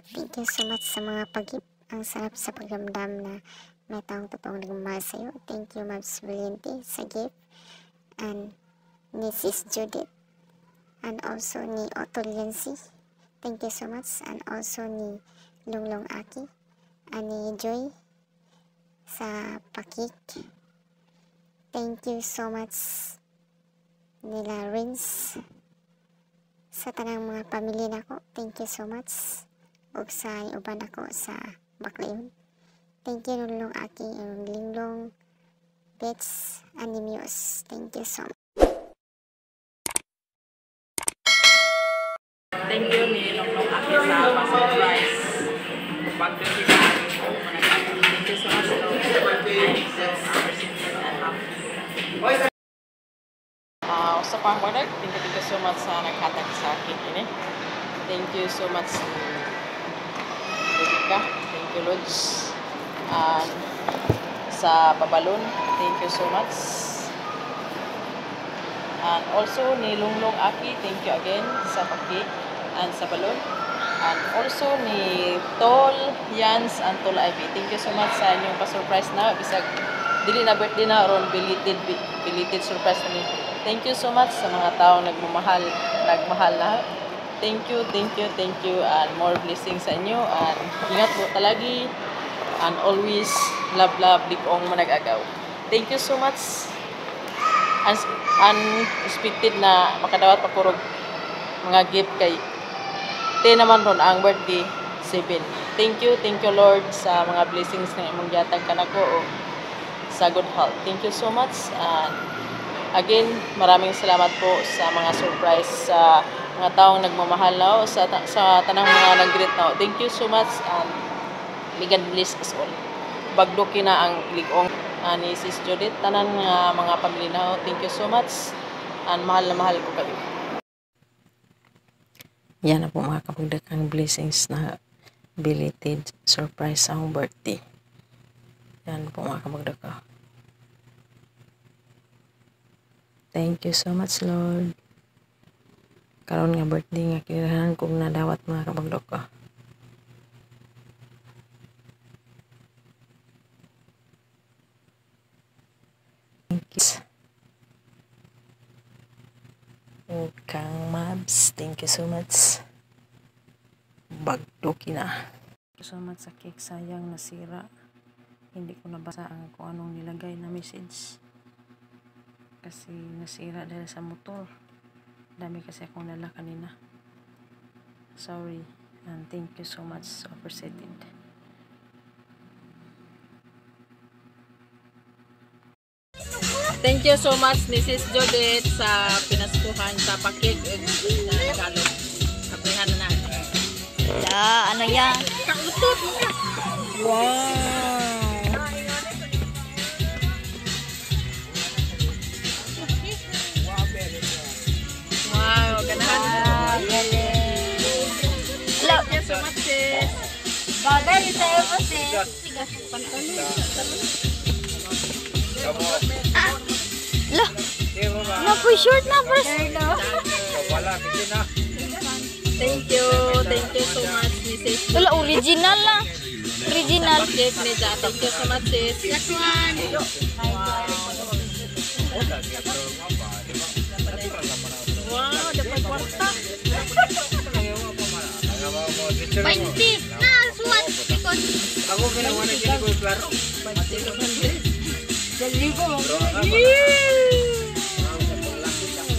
Thank you so much sa mga pag-gift. Ang sarap sa pagdamdam na may taong totoong nagmamahal sa'yo. Thank you, Ma'am Brilliante, sa gift. And ni Sis Judith. And also ni Otto Liancy. Thank you so much. And also ni Lunglong Aki. And ni Joy sa pakik. Thank you so much nila Rins sa tanang mga pamilya nako. Thank you so much. Ug sa uban ako sa Baclayon. Thank you Lunglong Aki and Linglong Bets and Muse. Thank you so much. Thank you ni Lunglong Aki sa pa-surprise. Pag-birthday sa akin po. Thank you so much. Sa pang-product, thank you so much sa naghatag sa akin ini. Thank you so much Rika. Thank you Lods. Sa pabalon, thank you so much. And also ni Lunglong Aki, thank you again sa pakik and sa balon. And also ni Tol Jans and Tol Ivy, thank you so much sa inyong pa-surprise na bisag dili na birthday na ron belated surprise na ni. Thank you so much sa mga taong nagmahal na. Thank you and more blessings sa inyo and ingat po talagi and always love digong manag-agaw. Thank you so much. Unexpected na makadawat pa kurog mga gift kay 10 naman ron ang birthday 7. Thank you Lord sa mga blessings na imong gihatag kanako o sa good health. Thank you so much and again maraming salamat po sa mga surprise sa mga taong nagmamahal na o sa tanang mga nag-greet na o. Thank you so much and may God bless us all. Bagdo kina ang ligong ni Sis Judith tanan mga pamilya na o. Thank you so much and mahal na mahal ko kayo. Yan na po mga kapagdakang blessings na belated surprise sa akong birthday. Yan po mga kapagdaka. Thank you so much Lord. Karon nga birthday nga kinahanglan kong nadawat mga kapagdaka. Thank you. Kang Mabs, thank you so much. Bagdoki na. Thank you so much sa cake, sayang nasira. Hindi ko nabasa ang kung anong nilagay na message. Kasi nasira dahil sa motor. Dami kasi akong dala kanina. Sorry. And thank you so much. So appreciated. Thank you so much ni Sis Judith sa pinaskuhan sa pakik na regalo. Kaprihan na. Ano yan? Kautot mo ka. Wow. Wow, ganahan. Thank you so much sis. Bagay sa'yo po sis. Lah, napu-short na bro. Thank you so much sis. Wala, original lang. Original. Cake ni Ja. Thank you so much sis. Wow, dapat kwarta. 20 na suwat ikon. Ako ginawa na dyan ko klaro. 20.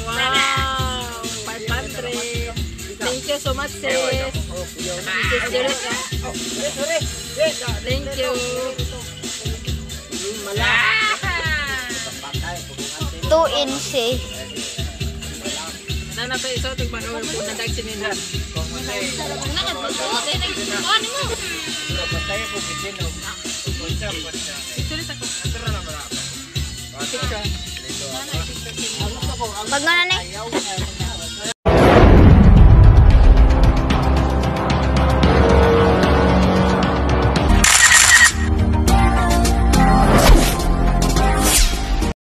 Wow, 500. Thank you so much sis. Sis Judith. Thank you. 2 inch eh. Nana pa iso tigmanawal po na dagsininhan. Pag nga na